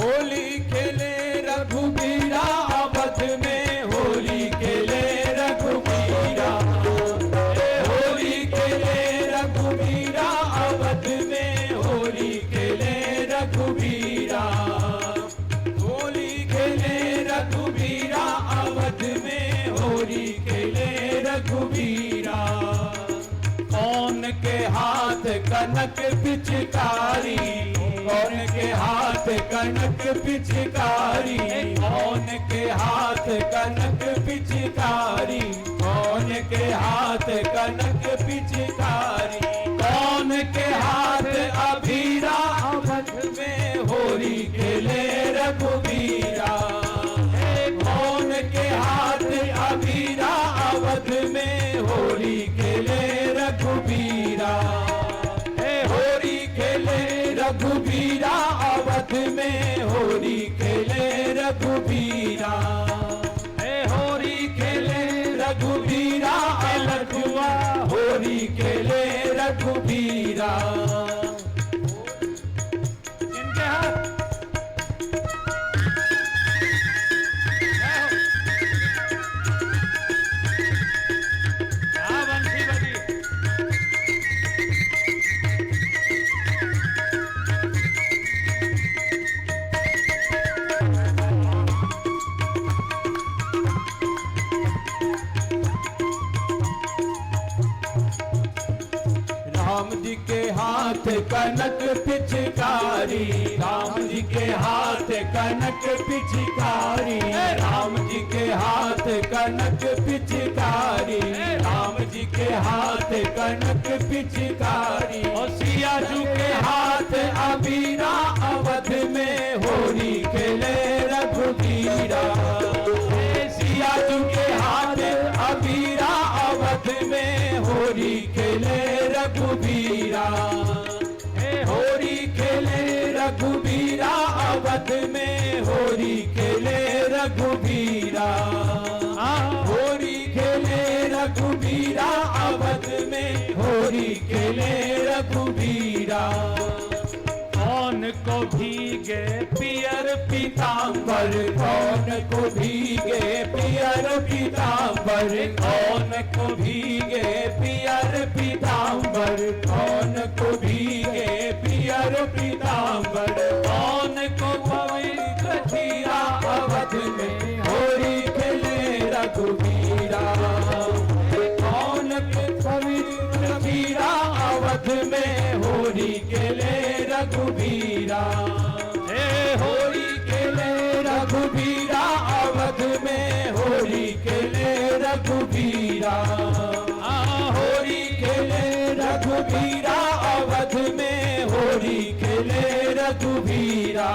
होली खेले रघुबीरा अवध में, होली खेले रघुबीरा, होली खेले रघुबीरा अवध में, होली खेले रघुबीरा, होली खेले रघुबीरा अवध में, होली खेले रघुबीरा। कौन के हाथ कनक पिचकारी, कौन के हाथ कनक पिचकारी, कौन के हाथ कनक पिचकारी, कौन के हाथ कनक पिचकारी, कौन के हाथ अबीरा अवध में, होली खेले रघुबीरा, कौन के हाथ अबीरा अवध में, होली खेले रघुबीरा, होली खेले रघुबीरा अवध में, होली खेले रघुबीरा, होली खेले रघुबीरा अलगुआ, होली खेले रघुबीरा। इनके हाथ राम जी के हाथ कनक पिचकारी, राम जी के हाथ कनक पिचकारी, राम जी के हाथ कनक पिचकारी, राम जी के हाथ कनक पिचकारी, और सिया जी के हाथ अबीरा अवध में, होली खेले रघुबीरा, सिया जी के हाथ अबीरा अवध में, होली खेले रघुबीरा, होली खेले रघुबीरा अवध में, होली खेले रघुबीरा, होली खेले रघुबीरा अवध में, होली खेले रघुबीरा। कौन को भीगे पियर पीतांबर, कौन को भीगे पियर पीतांबर, कौन को भीगे पियर पीतांबर, कौन को भीगे पियर पीतांबर, कौन को पवित्र खीरा अवध में, होली खेले रघुबीरा, कौन पवित्र खीरा अवध में, होली खेले रघुबीरा, होली खेले रघुबीरा अवध में, होली खेले रघुबीरा, होली खेले रघुबीरा अवध में, होली खेले रघुबीरा।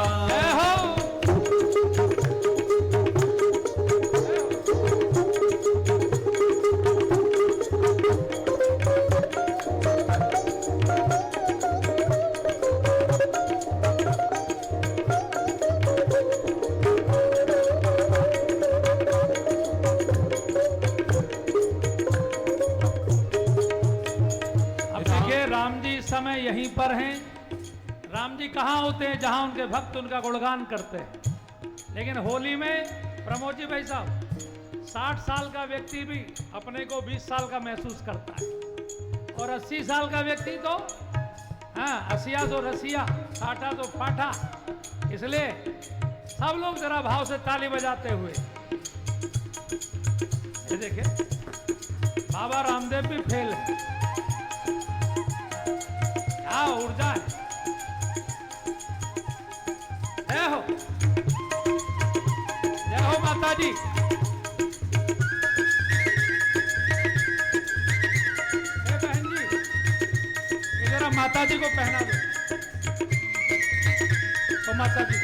समय यहीं पर हैं। राम जी कहाँ होते हैं? जहां उनके भक्त उनका गुणगान करते हैं। लेकिन होली में प्रमोद जी भाई साहब, 60 साल का व्यक्ति भी अपने को 20 साल का महसूस करता है, और 80 साल का व्यक्ति तो असिया तो रसिया, साठा तो पाठा। इसलिए सब लोग जरा भाव से ताली बजाते हुए, ये देखिए बाबा रामदेव भी फेल है, क्या ऊर्जा है। जय हो, जय हो माता जी। बहन जी जरा माता जी को पहना दो। तो माता जी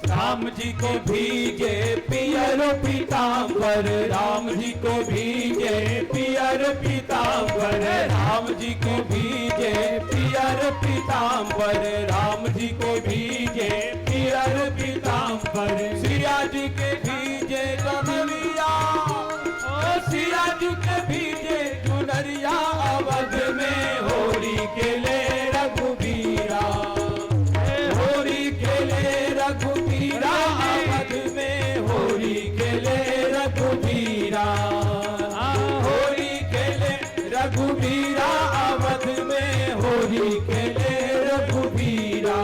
राम जी को भीगे पियर पीतांबर, राम जी को भीगे पियर पीतांबर, राम जी को भीगे पियर पीतांबर, राम जी को भीगे पियर पीतांबर, सिया जी के भीगे चुनरिया, ओ सिया जी के भीगे चुनरिया अवध में, होली के रघुबीरा अवध में होरी खेले रघुबीरा,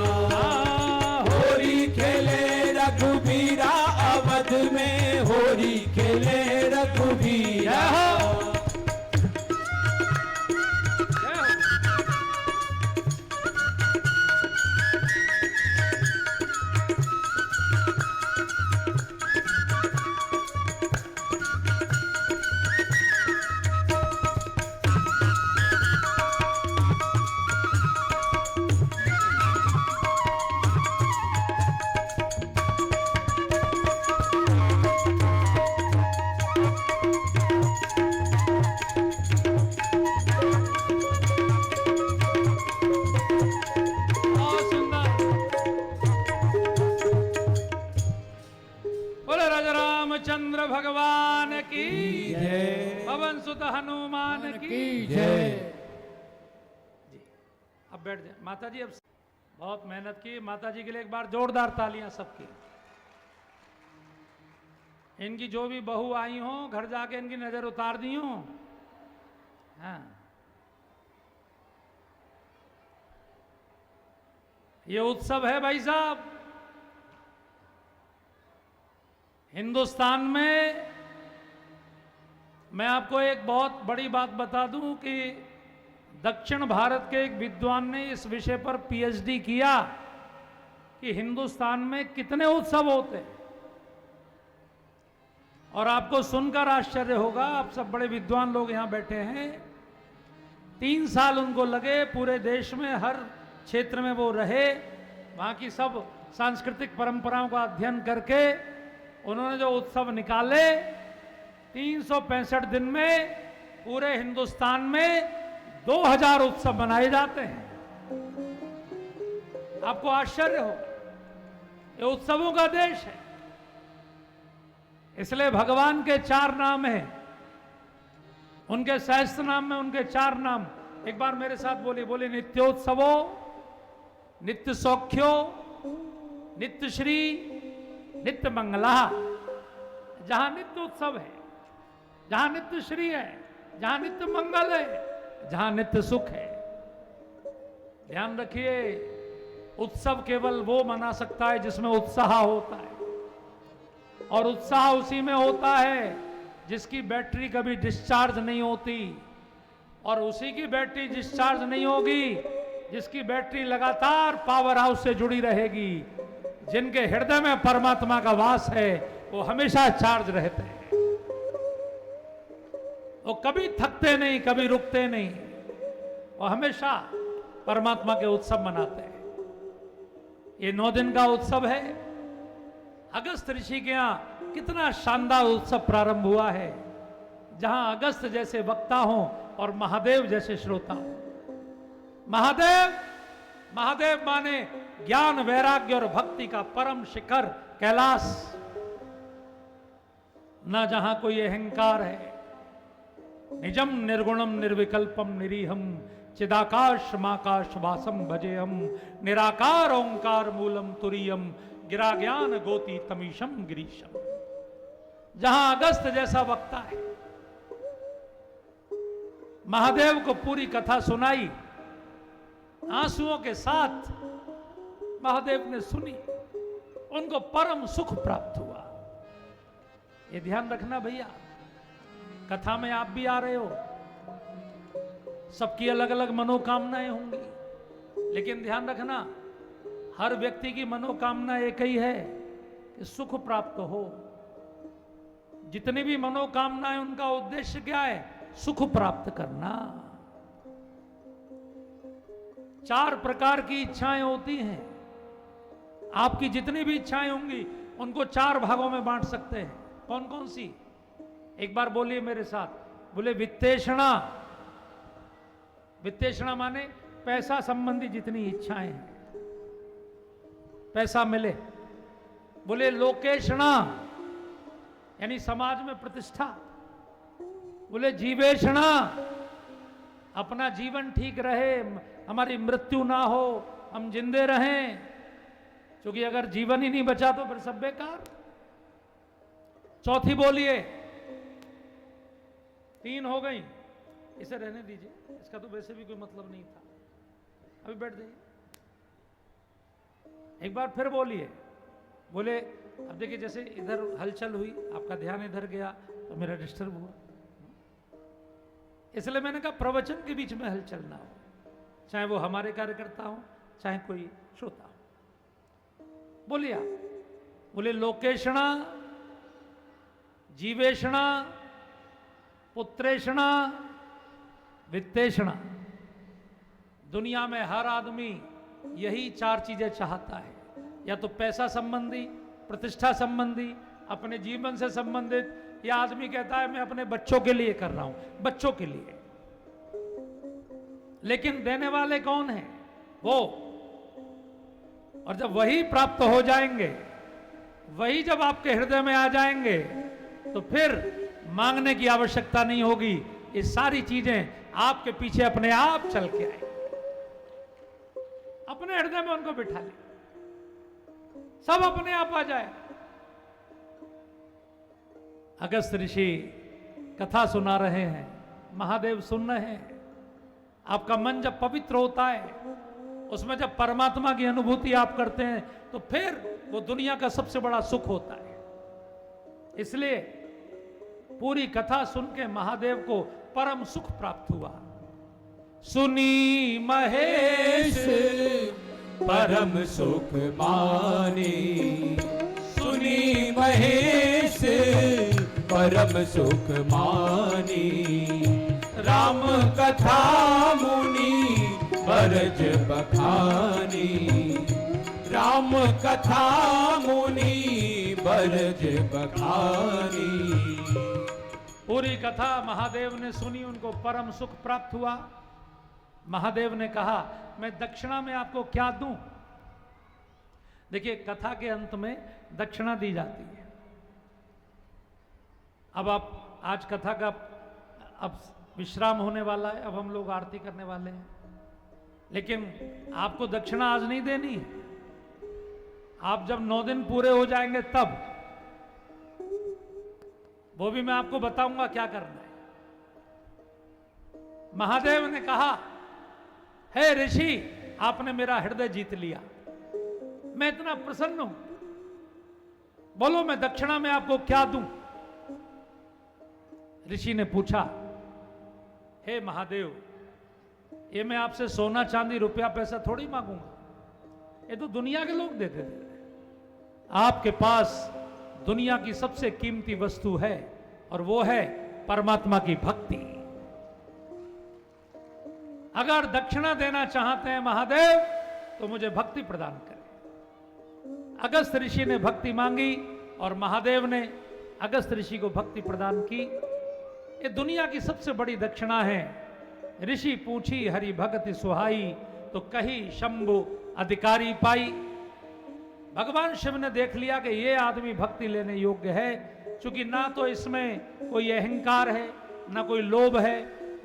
होरी खेले रघुबीरा अवध में होरी खेले रघुबीरा। चंद्र भगवान की जय, पवन सुत हनुमान की जय। जी अब बैठ जाए माता जी। अब बहुत मेहनत की माता जी के लिए, एक बार जोरदार तालियां सबकी। इनकी जो भी बहू आई हो घर जाके इनकी नजर उतार दी हो। हाँ, ये उत्सव है भाई साहब हिंदुस्तान में। मैं आपको एक बहुत बड़ी बात बता दूं कि दक्षिण भारत के एक विद्वान ने इस विषय पर पीएचडी किया कि हिंदुस्तान में कितने उत्सव होते हैं। और आपको सुनकर आश्चर्य होगा, आप सब बड़े विद्वान लोग यहां बैठे हैं। 3 साल उनको लगे, पूरे देश में हर क्षेत्र में वो रहे, वहां की सब सांस्कृतिक परंपराओं का अध्ययन करके उन्होंने जो उत्सव निकाले 365 दिन में पूरे हिंदुस्तान में 2000 उत्सव मनाए जाते हैं। आपको आश्चर्य हो, ये उत्सवों का देश है। इसलिए भगवान के 4 नाम हैं, उनके सहस्त्र नाम में उनके 4 नाम। एक बार मेरे साथ बोलिए नित्योत्सवो, नित्य सौख्यो, नित्य श्री, नित्य मंगला। जहां नित्य उत्सव है, जहां नित्य श्री है, जहां नित्य मंगल है, जहां नित्य सुख है। ध्यान रखिए, उत्सव केवल वो मना सकता है जिसमें उत्साह होता है, और उत्साह उसी में होता है जिसकी बैटरी कभी डिस्चार्ज नहीं होती, और उसी की बैटरी डिस्चार्ज नहीं होगी जिसकी बैटरी लगातार पावर हाउस से जुड़ी रहेगी। जिनके हृदय में परमात्मा का वास है वो हमेशा चार्ज रहते हैं, वो कभी थकते नहीं, कभी रुकते नहीं, वो हमेशा परमात्मा के उत्सव मनाते हैं। ये 9 दिन का उत्सव है। अगस्त ऋषि के यहां कितना शानदार उत्सव प्रारंभ हुआ है, जहां अगस्त जैसे वक्ता हो और महादेव जैसे श्रोता हो। महादेव माने ज्ञान, वैराग्य और भक्ति का परम शिखर कैलाश। न जहां कोई अहंकार है। निजम निर्गुणम निर्विकल्पम निरीहम चिदाकाश माकाश वासम भजे हम निराकार ओंकार मूलम तुरीयम गिरा ज्ञान गोती तमीशम गिरीशम। जहां अगस्त जैसा वक्ता है, महादेव को पूरी कथा सुनाई, आंसुओं के साथ महादेव ने सुनी, उनको परम सुख प्राप्त हुआ। ये ध्यान रखना भैया, कथा में आप भी आ रहे हो, सबकी अलग अलग मनोकामनाएं होंगी, लेकिन ध्यान रखना हर व्यक्ति की मनोकामना एक ही है कि सुख प्राप्त हो। जितनी भी मनोकामनाएं, उनका उद्देश्य क्या है? सुख प्राप्त करना। 4 प्रकार की इच्छाएं होती हैं। आपकी जितनी भी इच्छाएं होंगी उनको 4 भागों में बांट सकते हैं। कौन कौन सी? एक बार बोलिए मेरे साथ, बोले वित्तेषणा। वित्तेषणा माने पैसा संबंधी जितनी इच्छाएं हैं, पैसा मिले। बोले लोकेषणा, यानी समाज में प्रतिष्ठा। बोले जीवेषणा, अपना जीवन ठीक रहे, हमारी मृत्यु ना हो, हम जिंदे रहें, क्योंकि अगर जीवन ही नहीं बचा तो फिर सब बेकार। चौथी बोलिए, 3 हो गई। इसे रहने दीजिए, इसका तो वैसे भी कोई मतलब नहीं था। अभी बैठ जाइए, एक बार फिर बोलिए। बोले अब देखिए, जैसे इधर हलचल हुई, आपका ध्यान इधर गया तो मेरा डिस्टर्ब हुआ, इसलिए मैंने कहा प्रवचन के बीच में हलचल ना हो, चाहे वो हमारे कार्यकर्ता हो चाहे कोई श्रोता हो। बोलिए आप। बोले लोकेशणा, जीवेशणा, पुत्रेशणा, वित्तेशणा। दुनिया में हर आदमी यही 4 चीजें चाहता है, या तो पैसा संबंधी, प्रतिष्ठा संबंधी, अपने जीवन से संबंधित, या आदमी कहता है मैं अपने बच्चों के लिए कर रहा हूं, बच्चों के लिए। लेकिन देने वाले कौन हैं? वो। और जब वही प्राप्त हो जाएंगे, वही जब आपके हृदय में आ जाएंगे, तो फिर मांगने की आवश्यकता नहीं होगी। ये सारी चीजें आपके पीछे अपने आप चल के आएंगी। अपने हृदय में उनको बिठा ले, सब अपने आप आ जाए। अगस्त ऋषि कथा सुना रहे हैं, महादेव सुन रहे हैं। आपका मन जब पवित्र होता है, उसमें जब परमात्मा की अनुभूति आप करते हैं, तो फिर वो दुनिया का सबसे बड़ा सुख होता है। इसलिए पूरी कथा सुन के महादेव को परम सुख प्राप्त हुआ। सुनी महेश परम सुख मानी, सुनी महेश परम सुख मानी। राम कथा मुनि बरज बखानी, राम कथा मुनि बरज बखानी। पूरी कथा महादेव ने सुनी, उनको परम सुख प्राप्त हुआ। महादेव ने कहा मैं दक्षिणा में आपको क्या दूं? देखिए, कथा के अंत में दक्षिणा दी जाती है। अब आप, आज कथा का अब विश्राम होने वाला है, अब हम लोग आरती करने वाले हैं, लेकिन आपको दक्षिणा आज नहीं देनी है। आप जब 9 दिन पूरे हो जाएंगे तब, वो भी मैं आपको बताऊंगा क्या करना है। महादेव ने कहा हे ऋषि, आपने मेरा हृदय जीत लिया, मैं इतना प्रसन्न हूं, बोलो मैं दक्षिणा में आपको क्या दूं? ऋषि ने पूछा, हे महादेव, ये मैं आपसे सोना चांदी रुपया पैसा थोड़ी मांगूंगा, ये तो दुनिया के लोग देते थे। आपके पास दुनिया की सबसे कीमती वस्तु है, और वो है परमात्मा की भक्ति। अगर दक्षिणा देना चाहते हैं महादेव, तो मुझे भक्ति प्रदान करें। अगस्त ऋषि ने भक्ति मांगी और महादेव ने अगस्त ऋषि को भक्ति प्रदान की। ये दुनिया की सबसे बड़ी दक्षिणा है। ऋषि पूछी हरि भक्ति सुहाई, तो कही शंभु अधिकारी पाई। भगवान शिव ने देख लिया कि ये आदमी भक्ति लेने योग्य है, क्योंकि ना तो इसमें कोई अहंकार है, ना कोई लोभ है,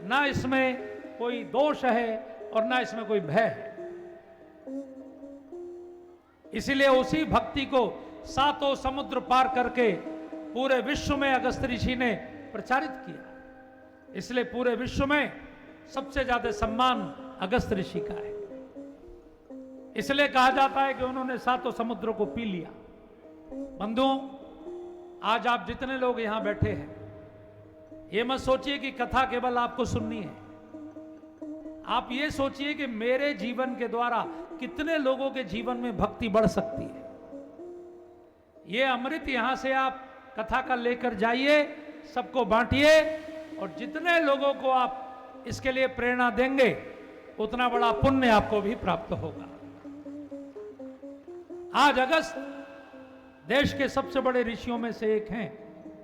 ना इसमें कोई दोष है, और ना इसमें कोई भय है। इसीलिए उसी भक्ति को 7 समुद्र पार करके पूरे विश्व में अगस्त ऋषि ने प्रचारित किया। इसलिए पूरे विश्व में सबसे ज्यादा सम्मान अगस्त ऋषि का है। इसलिए कहा जाता है कि उन्होंने 7 समुद्रों को पी लिया। बंधुओं, आज आप जितने लोग यहां बैठे हैं, ये मत सोचिए कि कथा केवल आपको सुननी है। आप ये सोचिए कि मेरे जीवन के द्वारा कितने लोगों के जीवन में भक्ति बढ़ सकती है। ये अमृत यहां से आप कथा का लेकर जाइए, सबको बांटिए, और जितने लोगों को आप इसके लिए प्रेरणा देंगे, उतना बड़ा पुण्य आपको भी प्राप्त होगा। आज अगस्त देश के सबसे बड़े ऋषियों में से एक हैं,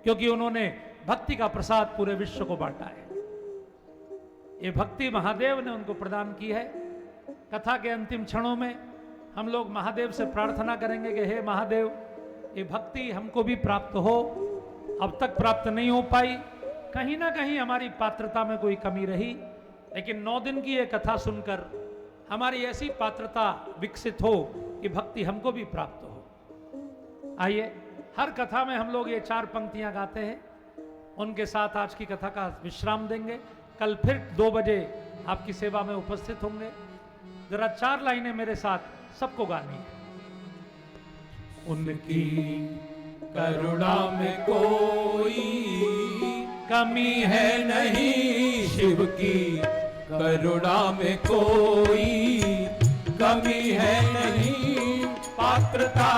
क्योंकि उन्होंने भक्ति का प्रसाद पूरे विश्व को बांटा है। ये भक्ति महादेव ने उनको प्रदान की है। कथा के अंतिम क्षणों में हम लोग महादेव से प्रार्थना करेंगे कि हे महादेव, ये भक्ति हमको भी प्राप्त हो, अब तक प्राप्त नहीं हो पाई, कहीं ना कहीं हमारी पात्रता में कोई कमी रही, लेकिन 9 दिन की ये कथा सुनकर हमारी ऐसी पात्रता विकसित हो कि भक्ति हमको भी प्राप्त हो। आइए, हर कथा में हम लोग ये 4 पंक्तियां गाते हैं, उनके साथ आज की कथा का विश्राम देंगे। कल फिर 2 बजे आपकी सेवा में उपस्थित होंगे। जरा 4 लाइनें मेरे साथ सबको गानी है। उनकी करुणा में कोई कमी है नहीं, शिव की करुणा में कोई कमी है नहीं, पात्रता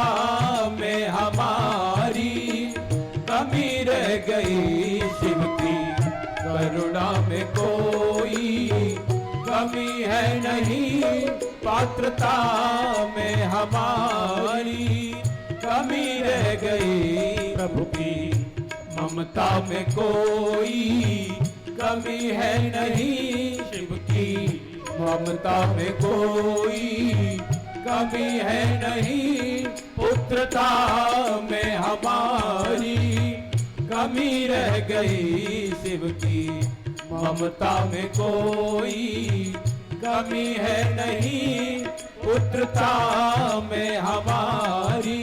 में हमारी कमी रह गई, शिव की करुणा में कोई कमी है नहीं, पात्रता में हमारी कमी रह गई, प्रभु की ममता में कोई कमी है नहीं, शिव की ममता में कोई कमी है नहीं, पुत्रता में हमारी कमी रह गई, शिव की ममता में कोई कमी है नहीं, पुत्रता में हमारी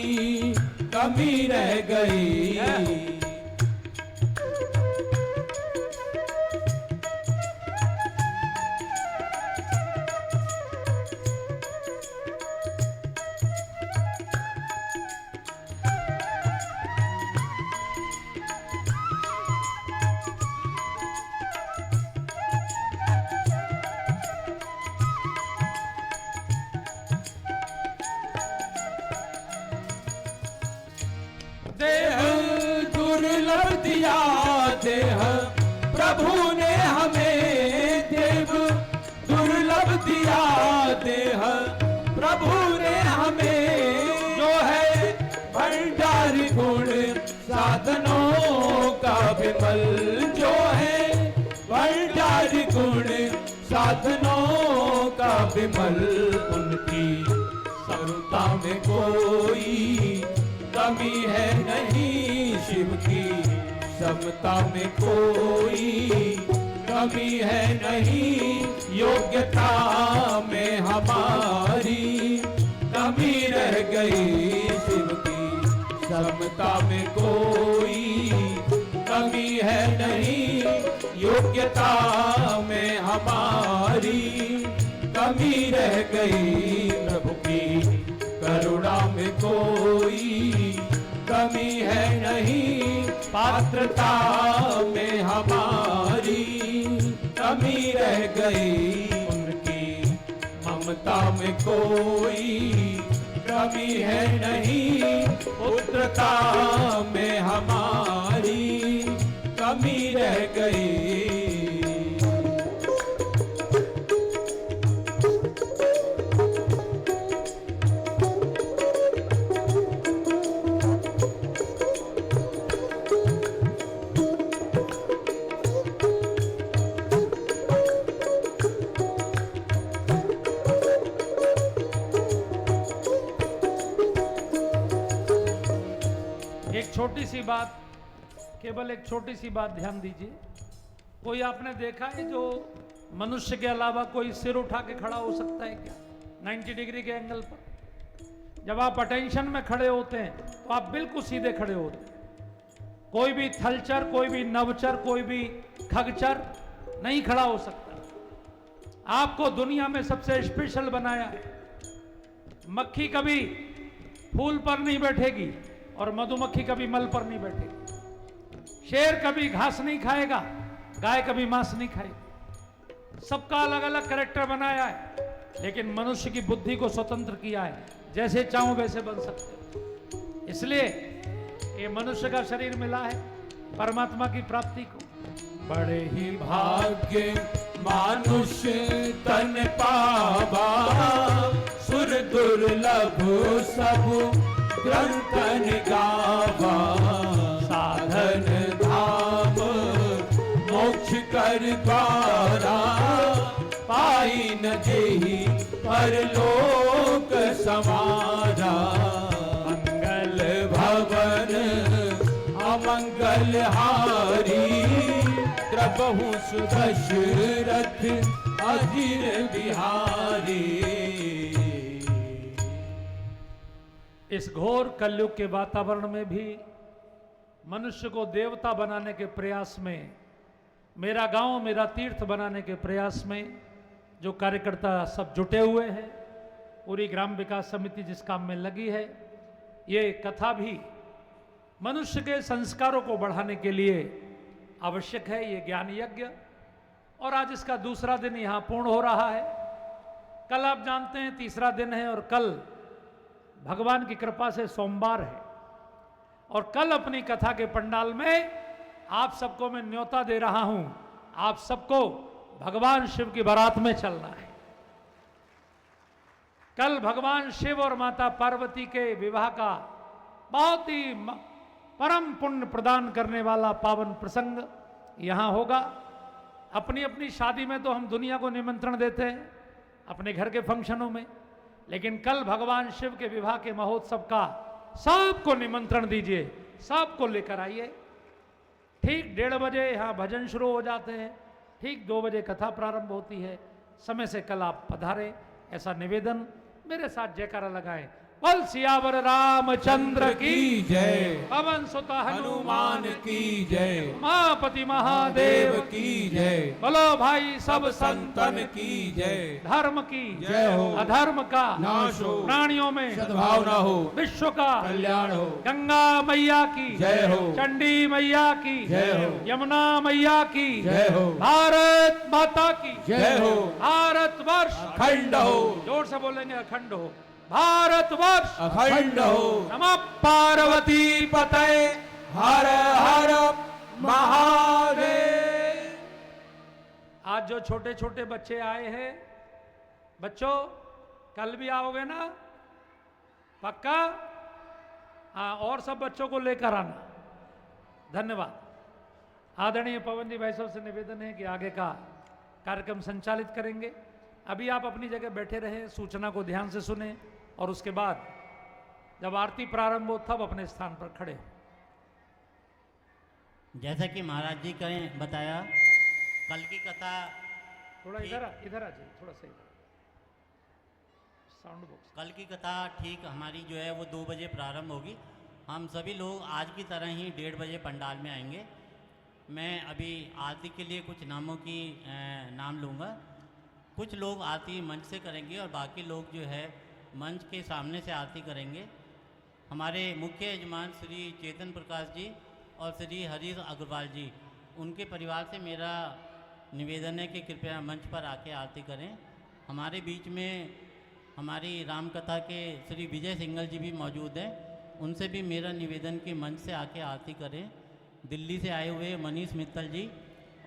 कमी रह गई। देह दुर्लभ दिया, देह प्रभु ने हमें, देव दुर्लभ दिया, देह प्रभु ने हमें, जो है भंडार गुण साधनों का विमल, जो है भंडार गुण साधनों का विमल, उनकी समता में कोई कमी है नहीं, शिव की समता में कोई कमी है नहीं, योग्यता में हमारी कमी रह गई, शिव की समता में कोई कमी है नहीं, योग्यता में हमारी कमी रह गई, प्रभु की करुणा में कोई कमी है नहीं, पात्रता में हमारी कमी रह गई, उनकी ममता में कोई कमी है नहीं, पुत्रता में हमारी कमी रह गई। छोटी सी बात, केवल एक छोटी सी बात ध्यान दीजिए। कोई आपने देखा है जो मनुष्य के अलावा कोई सिर उठा के खड़ा हो सकता है क्या 90 डिग्री के एंगल पर? जब आप अटेंशन में खड़े होते हैं तो आप बिल्कुल सीधे खड़े होते हैं। कोई भी थलचर, कोई भी नवचर, कोई भी खगचर नहीं खड़ा हो सकता। आपको दुनिया में सबसे स्पेशल बनाया है। मक्खी कभी फूल पर नहीं बैठेगी और मधुमक्खी कभी मल पर नहीं बैठेगी। शेर कभी घास नहीं खाएगा, गाय कभी मांस नहीं खाएगी। सबका अलग अलग कैरेक्टर बनाया है, लेकिन मनुष्य की बुद्धि को स्वतंत्र किया है। जैसे चाहो वैसे बन सकते हो। इसलिए ये मनुष्य का शरीर मिला है परमात्मा की प्राप्ति को। बड़े ही भाग्य मानुष्य तन पावा, सुर दुर्लभ सब ग्रंथन गावा। साधन धाम मोक्ष कर द्वारा, पाई न जेहि परलोक समारा। मंगल भवन अमंगल हारी, प्रभु सुदशरथ अजिर बिहारी। इस घोर कलयुग के वातावरण में भी मनुष्य को देवता बनाने के प्रयास में मेरा गांव मेरा तीर्थ बनाने के प्रयास में जो कार्यकर्ता सब जुटे हुए हैं, पूरी ग्राम विकास समिति जिस काम में लगी है, ये कथा भी मनुष्य के संस्कारों को बढ़ाने के लिए आवश्यक है। ये ज्ञान यज्ञ, और आज इसका दूसरा दिन यहाँ पूर्ण हो रहा है। कल आप जानते हैं तीसरा दिन है, और कल भगवान की कृपा से सोमवार है। और कल अपनी कथा के पंडाल में आप सबको मैं न्योता दे रहा हूं, आप सबको भगवान शिव की बारात में चलना है। कल भगवान शिव और माता पार्वती के विवाह का बहुत ही परम पुण्य प्रदान करने वाला पावन प्रसंग यहां होगा। अपनी अपनी शादी में तो हम दुनिया को निमंत्रण देते हैं, अपने घर के फंक्शनों में, लेकिन कल भगवान शिव के विवाह के महोत्सव का सबको निमंत्रण दीजिए, सबको लेकर आइए। ठीक 1:30 बजे यहाँ भजन शुरू हो जाते हैं, ठीक 2 बजे कथा प्रारंभ होती है। समय से कल आप पधारें, ऐसा निवेदन। मेरे साथ जयकारा लगाएं। बोल सियावर रामचंद्र की जय, पवन सुत हनुमान की जय, उमापति महादेव की जय, बोलो भाई सब संतन संतन की जय। धर्म की जय हो, अधर्म का नाश हो, प्राणियों में सद्भावना हो, विश्व का कल्याण हो। गंगा मैया की जय हो, चंडी मैया की जय हो, यमुना मैया की जय हो, भारत माता की जय हो, भारत वर्ष अखंड हो, जोर से बोलेंगे अखंड हो, भारत वर्ष अखंड हो। नमः पार्वती पतये हर हर महादेव। आज जो छोटे छोटे बच्चे आए हैं, बच्चों कल भी आओगे ना, पक्का? हाँ, और सब बच्चों को लेकर आना। धन्यवाद। आदरणीय पवन जी भाई साहब से निवेदन है कि आगे का कार्यक्रम संचालित करेंगे। अभी आप अपनी जगह बैठे रहें, सूचना को ध्यान से सुने, और उसके बाद जब आरती प्रारंभ हो तब अपने स्थान पर खड़े हो। जैसा कि महाराज जी ने बताया, कल की कथा थोड़ा इधर आ जाइए, थोड़ा सा इधर साउंड बॉक्स। कल की कथा ठीक हमारी जो है वो 2 बजे प्रारंभ होगी। हम सभी लोग आज की तरह ही 1:30 बजे पंडाल में आएंगे। मैं अभी आरती के लिए कुछ नामों की नाम लूँगा। कुछ लोग आरती मंच से करेंगे और बाकी लोग जो है मंच के सामने से आरती करेंगे। हमारे मुख्य यजमान श्री चेतन प्रकाश जी और श्री हरीश अग्रवाल जी, उनके परिवार से मेरा निवेदन है कि कृपया मंच पर आके आरती करें। हमारे बीच में हमारी रामकथा के श्री विजय सिंगल जी भी मौजूद हैं, उनसे भी मेरा निवेदन कि मंच से आके आरती करें। दिल्ली से आए हुए मनीष मित्तल जी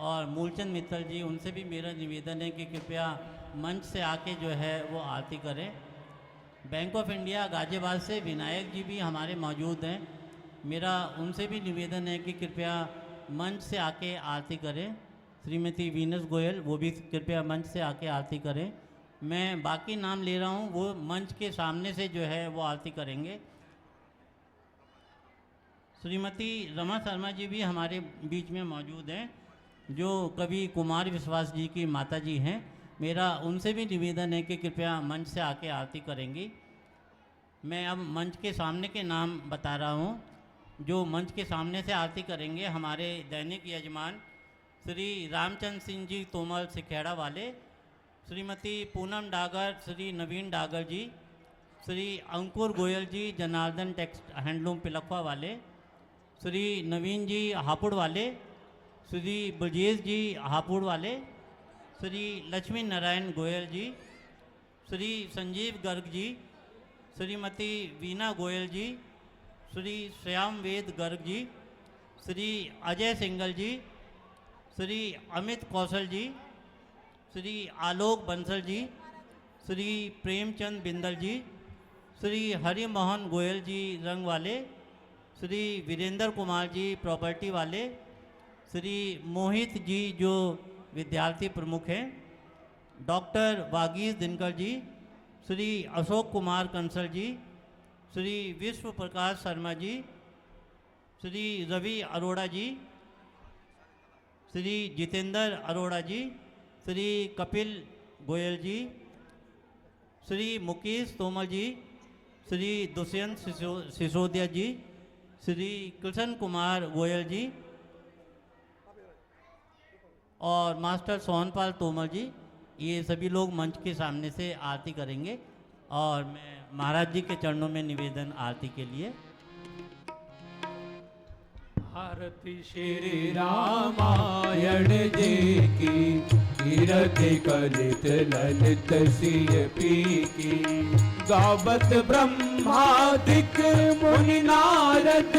और मूलचंद मित्तल जी, उनसे भी मेरा निवेदन है कि कृपया मंच से आके जो है वो आरती करें। बैंक ऑफ इंडिया गाजियाबाद से विनायक जी भी हमारे मौजूद हैं, मेरा उनसे भी निवेदन है कि कृपया मंच से आके आरती करें। श्रीमती वीनस गोयल, वो भी कृपया मंच से आके आरती करें। मैं बाकी नाम ले रहा हूँ, वो मंच के सामने से जो है वो आरती करेंगे। श्रीमती रमा शर्मा जी भी हमारे बीच में मौजूद हैं, जो कवि कुमार विश्वास जी की माता जी हैं। मेरा उनसे भी निवेदन है कि कृपया मंच से आके आरती करेंगी। मैं अब मंच के सामने के नाम बता रहा हूँ। जो मंच के सामने से आरती करेंगे, हमारे दैनिक यजमान श्री रामचंद्र सिंह जी तोमर सिखेड़ा वाले, श्रीमती पूनम डागर, श्री नवीन डागर जी, श्री अंकुर गोयल जी जनार्दन टेक्स्ट हैंडलूम पिलखवा वाले, श्री नवीन जी हापुड़ वाले, श्री ब्रजेश जी हापुड़ वाले, श्री लक्ष्मी नारायण गोयल जी, श्री संजीव गर्ग जी, श्रीमती वीना गोयल जी, श्री श्याम वेद गर्ग जी, श्री अजय सिंगल जी, श्री अमित कौशल जी, श्री आलोक बंसल जी, श्री प्रेमचंद बिंदल जी, श्री हरिमोहन गोयल जी रंग वाले, श्री वीरेंद्र कुमार जी प्रॉपर्टी वाले, श्री मोहित जी जो विद्यार्थी प्रमुख हैं, डॉक्टर वागीश दिनकर जी, श्री अशोक कुमार कंसल जी, श्री विश्व प्रकाश शर्मा जी, श्री रवि अरोड़ा जी, श्री जितेंद्र अरोड़ा जी, श्री कपिल गोयल जी, श्री मुकेश तोमर जी, श्री दुष्यंत सिसोदिया जी, श्री कृष्ण कुमार गोयल जी, और मास्टर सोहनपाल तोमर जी, ये सभी लोग मंच के सामने से आरती करेंगे। और मैं महाराज जी के चरणों में निवेदन आरती के लिए। आरती श्री रामायण जी की, कीरति कलित ललित सिय पी की। गावत ब्रह्मादिक मुनि नारद,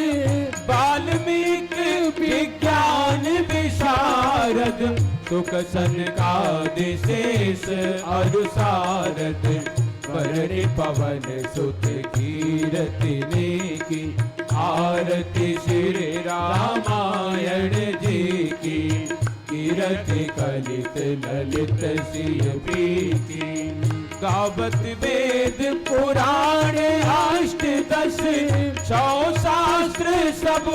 वाल्मीकि विज्ञान विशारद। सुख सनकादि शेष अनुसारद, वरनि पवन सुत कीरति नेकी। आरती श्री रामायण जी की, कीरति कलित ललित सिय पीकी। गावत वेद पुराण अष्टदश, 100 शास्त्र सब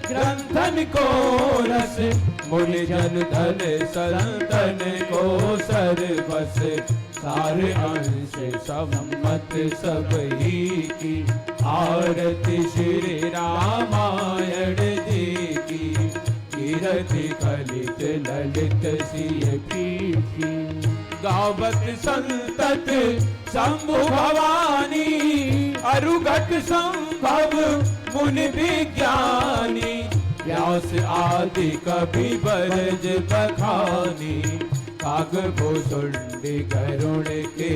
ग्रंथन को रस। मुनि जन धन संतन को सर्वस, सार अंश सम्मत सब ही की। आरती श्री रामायण जी की, कीरति कलित ललित सिय पीकी। गावत संतत शंभु भवानी, अरुघट संभव मुनि विज्ञानी। व्यास आदि कवि बरज बखानी, काग भुसुंडी गरुण के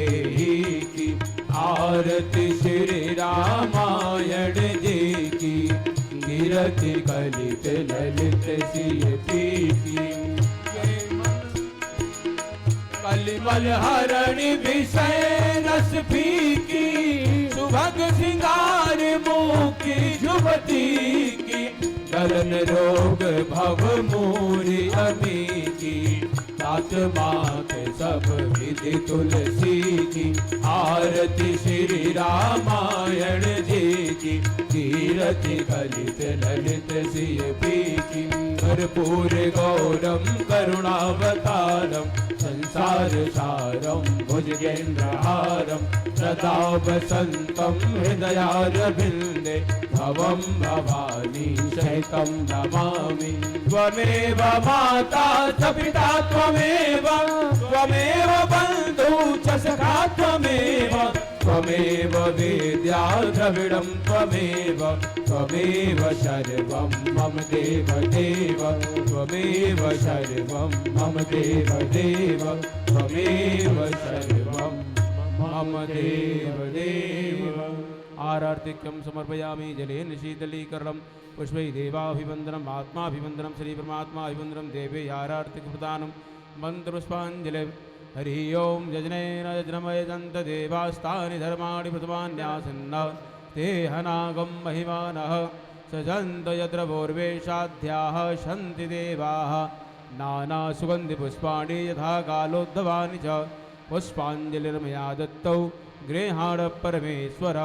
की। आरती श्री रामायण जी की, कीरति कलित ललित सिय पीकी। कलिमल हरणि विषय रस फीकी, सुभग सिंगार मुखी जुबती की। गलन रोग भव मूरी अमी की, तात मात सब विधि तुलसी की। आरती श्री रामायण जी की, कीरति कलित ललित सिय पीकी। कर्पूर गौरम करुणावतारम, संसार सारम भुजगेन्द्रहारम। सदा वसंतम हृदयारविंदे, भवम भवानी सहितं नमामि। त्वमेव माता च पिता त्वमेव, त्वमेव बन्धु च सखा त्वमेव। त्वमेव वेद्या द्रविडं त्वमेव, त्वमेव सर्वं मम देव देव। त्वमेव सर्वं मम देव देव, त्वमेव सर्वं मम देव देव। आरार्तिक्यं समर्पयामि जलेन शीतलीकरणं, पुष्पै देवाभिवन्दनम् आत्माभिवन्दनं श्री परमात्माभिवन्दनं। देवे आरार्तिक प्रदानं मन्त्रपुष्पाञ्जलिं। हरि ओं यजनेन यजनमयजन्त देवास्तानि धर्माणि प्रथमान्यासन्न। ते हनागं महिमानः सजन्त यत्र पूर्वेशाध्याः सन्ति देवाः। नानासुगन्धिपुष्पाणि यथा कालोद्भवानि च, पुष्पाञ्जलिर्मया दत्तौ गृहाण परमेश्वर।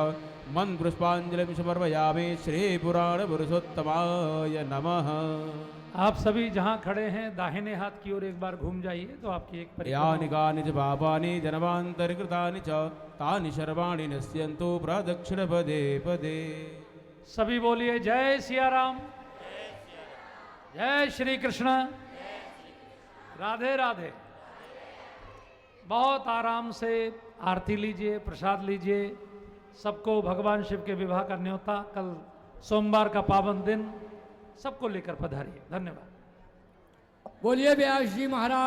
मन्त्रपुष्पाञ्जलिं समर्पयामि श्री पुराणपुरुषोत्तमाय नमः। आप सभी जहाँ खड़े हैं दाहिने हाथ की ओर एक बार घूम जाइए तो आपकी एक परिक्रमा यानि कानि च पापानि जन्मान्तरकृतानि च, तानि सर्वाणि नश्यन्तु प्रदक्षिण पदे पदे। सभी बोलिए जय सिया राम, जय श्री कृष्ण, राधे राधे। बहुत आराम से आरती लीजिए, प्रसाद लीजिए। सबको भगवान शिव के विवाह का न्योता, कल सोमवार का पावन दिन, सबको लेकर पधारिए। धन्यवाद। बोलिए व्यास जी महाराज।